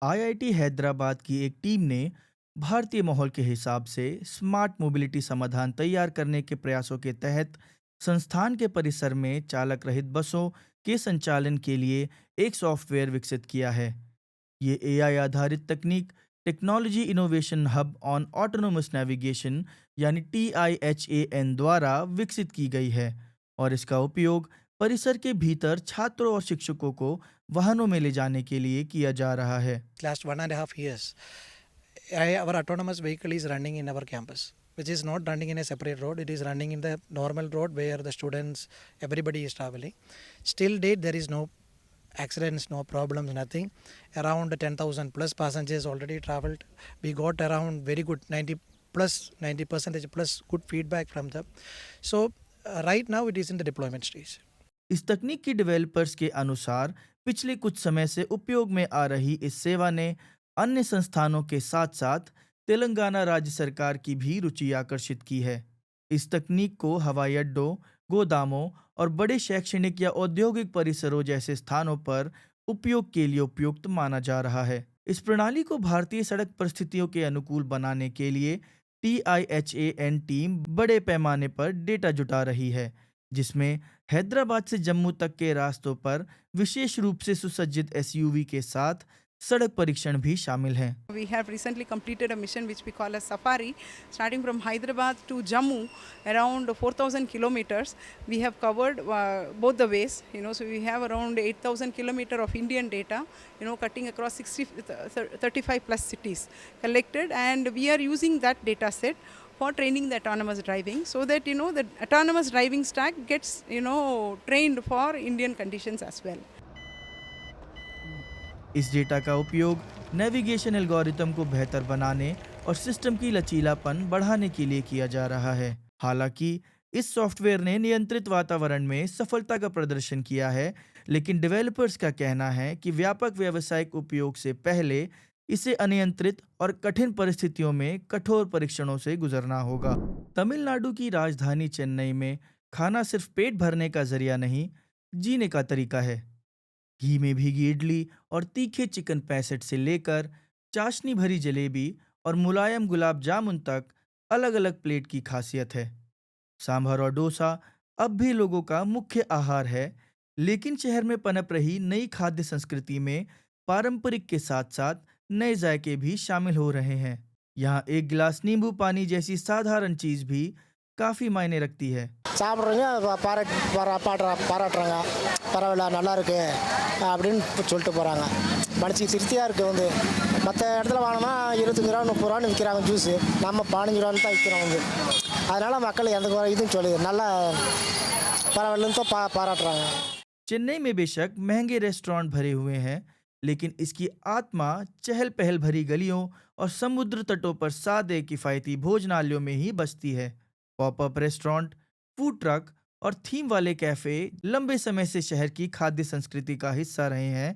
IIT Hyderabad की एक team ने भारतीय माहौल के हिसाब से स्मार्ट मोबिलिटी समाधान तैयार करने के प्रयासों के तहत संस्थान के परिसर में चालक रहित बसों के संचालन के लिए एक सॉफ्टवेयर विकसित किया है। ये एआई आधारित तकनीक technology innovation hub on autonomous navigation यानी TIHAN द्वारा विकसित की गई है और इसका उपयोग परिसर के भीतर छात्रों और शिक्षकों को वाहनों में ले जाने के लिए किया जा रहा है। Last 1.5 years, our autonomous vehicle is running in our campus, which is not running in a separate road. It is running in the normal road where the students, everybody is traveling. Still date, there is no accidents, no problems, nothing. Around 10,000 plus passengers already traveled. We got around very good 90% plus good feedback from them. So right now it is in the deployment stage. इस तकनीक की developers के अनुसार पिछले कुछ समय से उपयोग में आ रही इस सेवा ने अन्य संस्थानों के साथ साथ तेलंगाना राज्य सरकार की भी रुचि आकर्षित की है। इस तकनीक को हवाई अड्डों, गोदामों और बड़े शैक्षणिक या औद्योगिक परिसरों जैसे स्थानों पर उपयोग के लिए उपयुक्त माना जा रहा है। इस प्रणाली को भारतीय सड़क परिस्थितियों के अनुकूल बनाने के लिए TIHAN टीम बड़े पैमाने पर डेटा जुटा रही है, जिसमें हैदराबाद से जम्मू तक के रास्तों पर विशेष रूप से सुसज्जित एसयूवी के साथ सड़क परीक्षण भी शामिल हैं। We have recently completed a mission which we call as Safari, starting from Hyderabad to Jammu, around 4,000 kilometers. We have covered both the ways, so we have around 8,000 kilometers of Indian data, cutting across 35 plus cities collected, and we are using that data set for training the autonomous driving so that, the autonomous driving stack gets, trained for Indian conditions as well. इस data का उपयोग navigation algorithm को बेहतर बनाने और system की लचीलापन बढ़ाने के लिए किया जा रहा है। हालांकि इस सॉफ्टवेयर ने नियंत्रित वातावरण में सफलता का प्रदर्शन किया है, लेकिन डेवलपर्स का कहना है कि व्यापक व्यावसायिक उपयोग से पहले इसे अनियंत्रित और कठिन परिस्थितियों में कठोर परीक्षणों से गुजरना होगा। तमिलनाडु की राजधानी चेन्नई में खाना सिर्फ पेट भरने का जरिया नहीं, जीने का तरीका है। घी में भीगी इडली और तीखे चिकन पैसेट से लेकर चाशनी भरी जलेबी और मुलायम गुलाब जामुन तक अलग अलग प्लेट की खासियत है। सांभर और डोसा अब भी लोगों का मुख्य आहार है, लेकिन शहर में पनप रही नई खाद्य संस्कृति में पारंपरिक के साथ साथ नए जायके भी शामिल हो रहे हैं। यहाँ एक गिलास नींबू पानी जैसी साधारण चीज भी काफी मायने रखती है। சாப்பிட்றவங்க பாராட்டுறாங்க, பரவாயில்ல நல்லா இருக்கு அப்படின்னு சொல்லிட்டு போகிறாங்க. மனசுக்கு திருப்தியாக இருக்குது. மற்ற இடத்துல வாங்கினா 25 ரூபா 30 ரூபான்னு விற்கிறாங்க ஜூஸு, நம்ம 15 ரூபான்னு தான் விற்கிறோம் அதனால் மக்கள் எந்த இதுவும் சொல்லி நல்லா பரவாயில்லன்னு தான் பாராட்டுறாங்க। चेन्नई में बेशक महंगे रेस्टोरेंट भरे हुए हैं, लेकिन इसकी आत्मा चहल पहल भरी गलियों और समुद्र तटों पर सादे किफायती भोजनालयों में ही बसती है। पॉपअप रेस्टोरेंट, फूड ट्रक और थीम वाले कैफे लंबे समय से शहर की खाद्य संस्कृति का हिस्सा रहे हैं,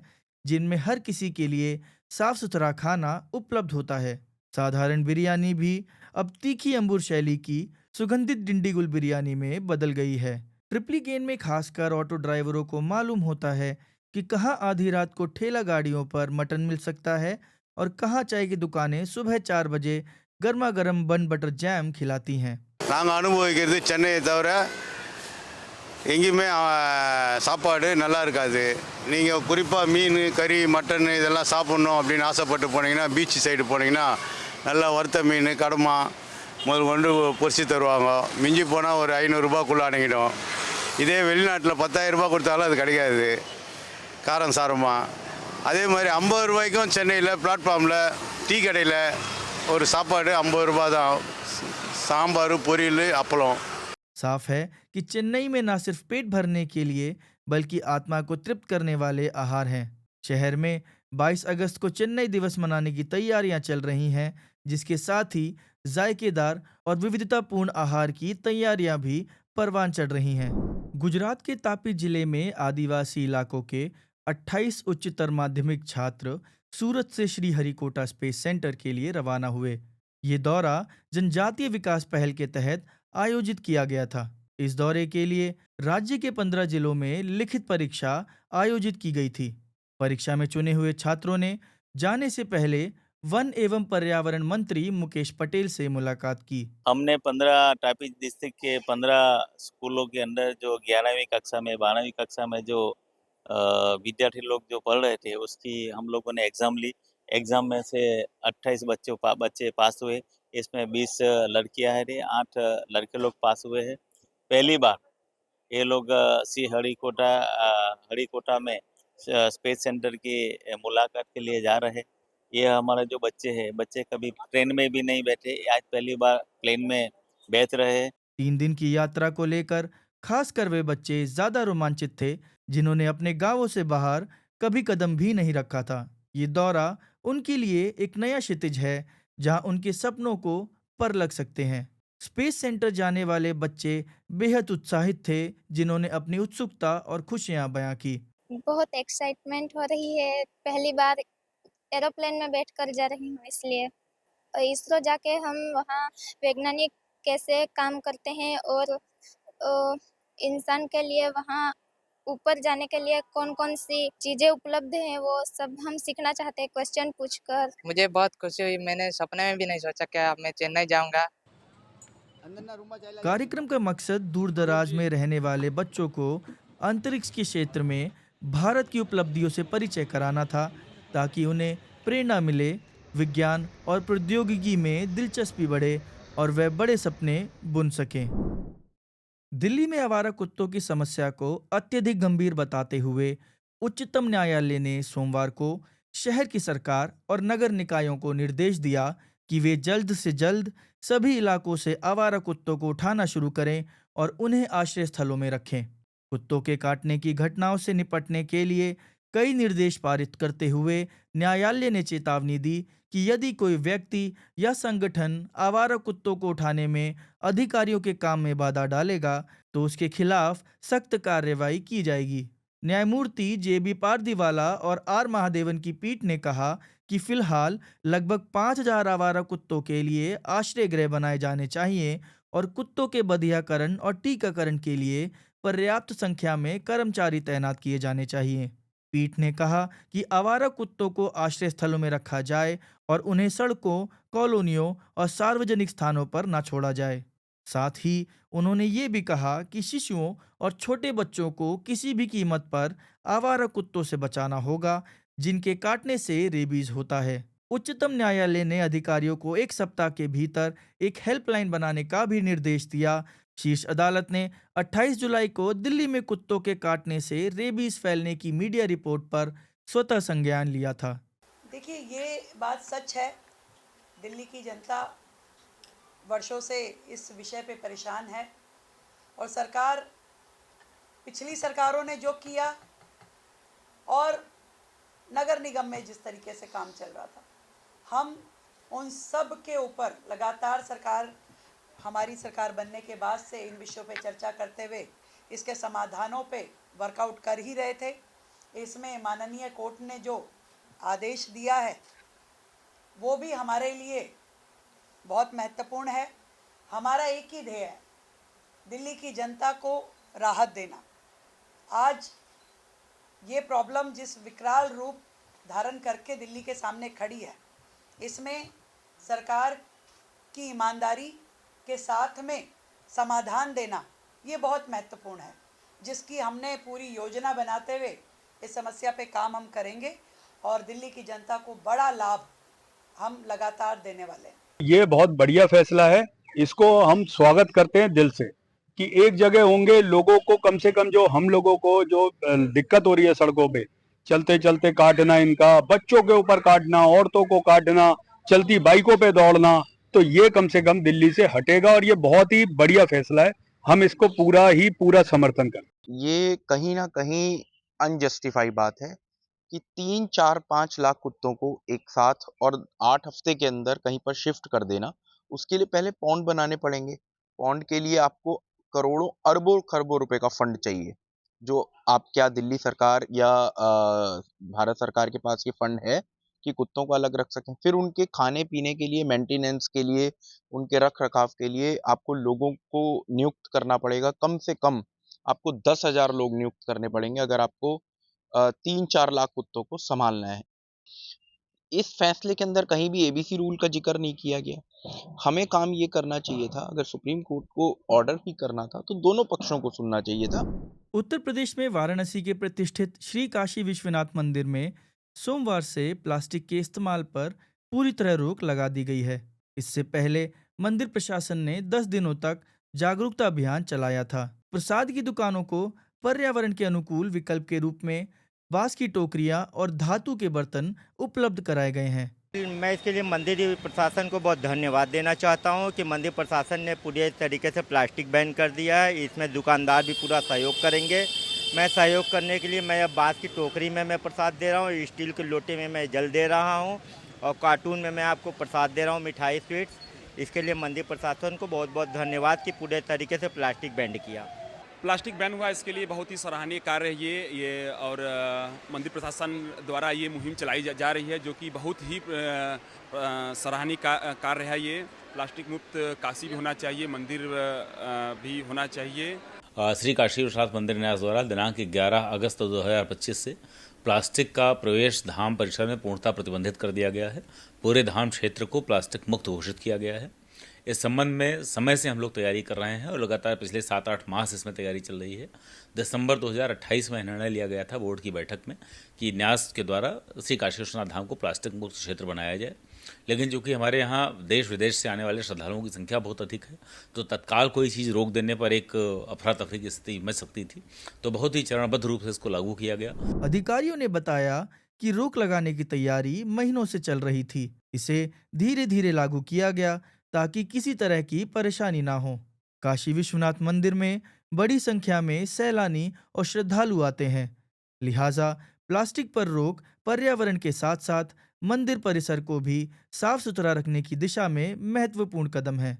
जिनमें हर किसी के लिए साफ सुथरा खाना उपलब्ध होता है। साधारण बिरयानी भी अब तीखी अंबुर शैली की सुगंधित डिंडीगुल बिरयानी में बदल गई है। ट्रिप्लीकेन में खासकर ऑटो ड्राइवरों को मालूम होता है कि कहाँ आधी रात को ठेला गाड़ियों पर मटन मिल सकता है और कहाँ चाय की दुकानें सुबह 4 बजे गर्मा गर्म बन बटर जैम खिलाती हैं। நாங்கள் அனுபவிக்கிறது சென்னையை தவிர எங்கேயுமே சாப்பாடு நல்லா இருக்காது. நீங்கள் குறிப்பாக மீன், கறி, மட்டன் இதெல்லாம் சாப்பிட்ணும் அப்படின்னு ஆசைப்பட்டு போனீங்கன்னா பீச் சைடு போனீங்கன்னா நல்லா வறுத்த மீன், கடமா முதல் கொண்டு பொரிச்சு தருவாங்க. மிஞ்சி போனால் ஒரு 500 ரூபாய்க்குள்ளே அடங்கிடும். இதே வெளிநாட்டில் 10,000 ரூபாய் கொடுத்தாலும் அது கிடைக்காது காரம் சாரமாக. அதே மாதிரி 50 ரூபாய்க்கும் சென்னையில் பிளாட்ஃபார்மில் டீ கடையில் ஒரு சாப்பாடு 50 ரூபா தான், सांबर பொரியல் அப்பளம்। साफ है कि चेन्नई में न सिर्फ पेट भरने के लिए बल्कि आत्मा को तृप्त करने वाले आहार हैं। शहर में 22 अगस्त को चेन्नई दिवस मनाने की तैयारियां चल रही हैं, जिसके साथ ही जायकेदार और विविधतापूर्ण आहार की तैयारियां भी परवान चढ़ रही हैं। गुजरात के तापी जिले में आदिवासी इलाकों के 28 उच्चतर माध्यमिक छात्र सूरत से श्रीहरिकोटा स्पेस सेंटर के लिए रवाना हुए। ये दौरा जनजातीय विकास पहल के तहत आयोजित किया गया था। इस दौरे के लिए राज्य के 15 जिलों में लिखित परीक्षा आयोजित की गई थी। परीक्षा में चुने हुए छात्रों ने जाने से पहले वन एवं पर्यावरण मंत्री मुकेश पटेल से मुलाकात की। हमने 15 टापी डिस्ट्रिक्ट के 15 स्कूलों के अंदर जो 11वीं कक्षा में 12वीं कक्षा में जो विद्यार्थी लोग जो पढ़ रहे थे उसकी हम लोगों ने एग्ज़ाम ली। एग्ज़ाम में से 28 बच्चे पास हुए। इसमें 20 लड़कियां हैं रे 8 लड़के लोग पास हुए हैं। पहली बार ये लोग हरिकोटा में स्पेस सेंटर की मुलाकात के लिए जा रहे हैं। ये हमारे जो बच्चे कभी ट्रेन में भी नहीं बैठे, आज पहली बार प्लेन में बैठ रहे हैं। 3 दिन की यात्रा को लेकर खासकर वे बच्चे ज्यादा रोमांचित थे जिन्होंने अपने गांवों से बाहर कभी कदम भी नहीं रखा था। ये दौरा उनके लिए एक नया क्षितिज है जहां उनके सपनों को पर लग सकते हैं। स्पेस सेंटर जाने वाले बच्चे बेहद उत्साहित थे जिन्होंने अपनी उत्सुकता और खुशियां बयां की। बहुत एक्साइटमेंट हो रही है, पहली बार एरोप्लेन में बैठकर जा रही हूँ इसलिए। और इसरो जाके हम वहाँ वैज्ञानिक कैसे काम करते हैं और इंसान के लिए वहाँ ऊपर जाने के लिए कौन-कौन सी चीज़ें उपलब्ध हैं वो सब हम सीखना चाहते हैं क्वेश्चन पूछकर। मुझे बहुत खुशी हुई, मैंने सपने में भी नहीं सोचा कि अब मैं चेन्नई जाऊँगा। कार्यक्रम का मकसद दूर दराज में रहने वाले बच्चों को अंतरिक्ष के क्षेत्र में भारत की उपलब्धियों से परिचय कराना था ताकि उन्हें प्रेरणा मिले, विज्ञान और प्रौद्योगिकी में दिलचस्पी बढ़े और वे बड़े सपने बुन सकें। दिल्ली में आवारा कुत्तों की समस्या को अत्यधिक गंभीर बताते हुए उच्चतम न्यायालय ने सोमवार को शहर की सरकार और नगर निकायों को निर्देश दिया कि वे जल्द से जल्द सभी इलाकों से आवारा कुत्तों को उठाना शुरू करें और उन्हें आश्रय स्थलों में रखें। कुत्तों के काटने की घटनाओं से निपटने के लिए कई निर्देश पारित करते हुए न्यायालय ने चेतावनी दी कि यदि कोई व्यक्ति या संगठन आवारा कुत्तों को उठाने में अधिकारियों के काम में बाधा डालेगा तो उसके खिलाफ सख्त कार्रवाई की जाएगी। न्यायमूर्ति जेबी पारदीवाला और आर महादेवन की पीठ ने कहा कि फिलहाल लगभग 5,000 आवारा कुत्तों के लिए आश्रय गृह बनाए जाने चाहिए और कुत्तों के बधियाकरण और टीकाकरण के लिए पर्याप्त संख्या में कर्मचारी तैनात किए जाने चाहिए। पीठ ने कहा कि आवारा कुत्तों को आश्रय स्थलों में रखा जाए और उन्हें सड़कों, कॉलोनियों और सार्वजनिक स्थानों पर न छोड़ा जाए। साथ ही उन्होंने ये भी कहा कि शिशुओं और छोटे बच्चों को किसी भी कीमत पर आवारा कुत्तों से बचाना होगा जिनके काटने से रेबीज होता है। उच्चतम न्यायालय ने अधिकारियों को 1 सप्ताह के भीतर एक हेल्पलाइन बनाने का भी निर्देश दिया। शीर्ष अदालत ने 28 जुलाई को दिल्ली में कुत्तों के काटने से रेबीज फैलने की मीडिया रिपोर्ट पर स्वतः संज्ञान लिया था। देखिए, ये बात सच है, दिल्ली की जनता वर्षों से इस विषय पे परेशान है और सरकार, पिछली सरकारों ने जो किया और नगर निगम में जिस तरीके से काम चल रहा था, हम उन सब के ऊपर लगातार हमारी सरकार बनने के बाद से इन विषयों पे चर्चा करते हुए इसके समाधानों पे वर्कआउट कर ही रहे थे। इसमें माननीय कोर्ट ने जो आदेश दिया है वो भी हमारे लिए बहुत महत्वपूर्ण है। हमारा एक ही ध्येय है, दिल्ली की जनता को राहत देना। आज ये प्रॉब्लम जिस विकराल रूप धारण करके दिल्ली के सामने खड़ी है, इसमें सरकार की ईमानदारी के साथ में समाधान देना ये बहुत महत्वपूर्ण है, जिसकी हमने पूरी योजना बनाते हुए इस समस्या पे काम हम करेंगे और दिल्ली की जनता को बड़ा लाभ हम लगातार देने वाले हैं। ये बहुत बढ़िया फैसला है, इसको हम स्वागत करते हैं दिल से कि एक जगह होंगे लोगों को, कम से कम जो हम लोगों को जो दिक्कत हो रही है सड़कों पे चलते चलते काटना, इनका बच्चों के ऊपर काटना, औरतों को काटना, चलती बाइकों पे दौड़ना, तो ये कम से कम दिल्ली से हटेगा और ये बहुत ही बढ़िया फैसला है। हम इसको पूरा समर्थन करते हैं। ये कहीं ना कहीं अनजस्टिफाई बात है कि 3, 4, 5 लाख कुत्तों को एक साथ और 8 हफ्ते के अंदर कहीं पर शिफ्ट कर देना। उसके लिए पहले पॉन्ड बनाने पड़ेंगे। पॉन्ड के लिए आपको करोड़ों अरबों खरबों रुपए का फंड चाहिए, जो आप क्या दिल्ली सरकार या भारत सरकार के पास ये फंड है कि कुत्तों को अलग रख सकें? फिर उनके खाने पीने के लिए, मेंटेनेंस के लिए, उनके रख रखाव के लिए आपको लोगों को नियुक्त करना पड़ेगा। कम से कम आपको 10,000 लोग नियुक्त करने पड़ेंगे अगर आपको 3-4 लाख कुत्तों को संभालना है। इस फैसले के अंदर कहीं भी एबीसी रूल का जिक्र नहीं किया गया। हमें काम ये करना चाहिए था, अगर सुप्रीम कोर्ट को ऑर्डर भी करना था तो दोनों पक्षों को सुनना चाहिए था। उत्तर प्रदेश में वाराणसी के प्रतिष्ठित श्री काशी विश्वनाथ मंदिर में सोमवार से प्लास्टिक के इस्तेमाल पर पूरी तरह रोक लगा दी गई है। इससे पहले मंदिर प्रशासन ने 10 दिनों तक जागरूकता अभियान चलाया था। प्रसाद की दुकानों को पर्यावरण के अनुकूल विकल्प के रूप में बांस की टोकरियां और धातु के बर्तन उपलब्ध कराए गए हैं। मैं इसके लिए मंदिर प्रशासन को बहुत धन्यवाद देना चाहता हूं कि मंदिर प्रशासन ने पूरे तरीके से प्लास्टिक बैन कर दिया है। इसमें दुकानदार भी पूरा सहयोग करेंगे। मैं सहयोग करने के लिए मैं अब बांस की टोकरी में मैं प्रसाद दे रहा हूं, स्टील के लोटे में मैं जल दे रहा हूं और कार्टून में मैं आपको प्रसाद दे रहा हूं, मिठाई स्वीट्स। इसके लिए मंदिर प्रशासन को बहुत बहुत धन्यवाद कि पूरे तरीके से प्लास्टिक बैन किया। प्लास्टिक बैन हुआ, इसके लिए बहुत ही सराहनीय कार्य है ये और मंदिर प्रशासन द्वारा ये मुहिम चलाई जा रही है, जो कि बहुत ही सराहनीय कार्य है। ये प्लास्टिक मुक्त काशी भी होना चाहिए, मंदिर भी होना चाहिए। श्री काशी विश्वनाथ मंदिर न्यास द्वारा दिनांक 11 अगस्त 2025 से प्लास्टिक का प्रवेश धाम परिसर में पूर्णतः प्रतिबंधित कर दिया गया है। पूरे धाम क्षेत्र को प्लास्टिक मुक्त घोषित किया गया है। इस संबंध में समय से हम लोग तैयारी कर रहे हैं और लगातार पिछले 7-8 माह से इसमें तैयारी चल रही है। दिसंबर 2028 में निर्णय लिया गया था बोर्ड की बैठक में कि न्यास के द्वारा श्री काशी विश्वनाथ धाम को प्लास्टिक मुक्त क्षेत्र बनाया जाए। लेकिन चूंकि हमारे यहाँ देश विदेश से आने वाले श्रद्धालुओं की संख्या बहुत अधिक है, तो तत्काल कोई चीज़ रोक देने पर एक अफरा तफरी की स्थिति मच सकती थी, तो बहुत ही चरणबद्ध रूप से इसको लागू किया गया। अधिकारियों ने बताया कि रोक लगाने की तैयारी महीनों से चल रही थी। इसे धीरे धीरे लागू किया गया ताकि किसी तरह की परेशानी ना हो। काशी विश्वनाथ मंदिर में बड़ी संख्या में सैलानी और श्रद्धालु आते हैं, लिहाजा प्लास्टिक पर रोक पर्यावरण के साथ साथ मंदिर परिसर को भी साफ सुथरा रखने की दिशा में महत्वपूर्ण कदम है।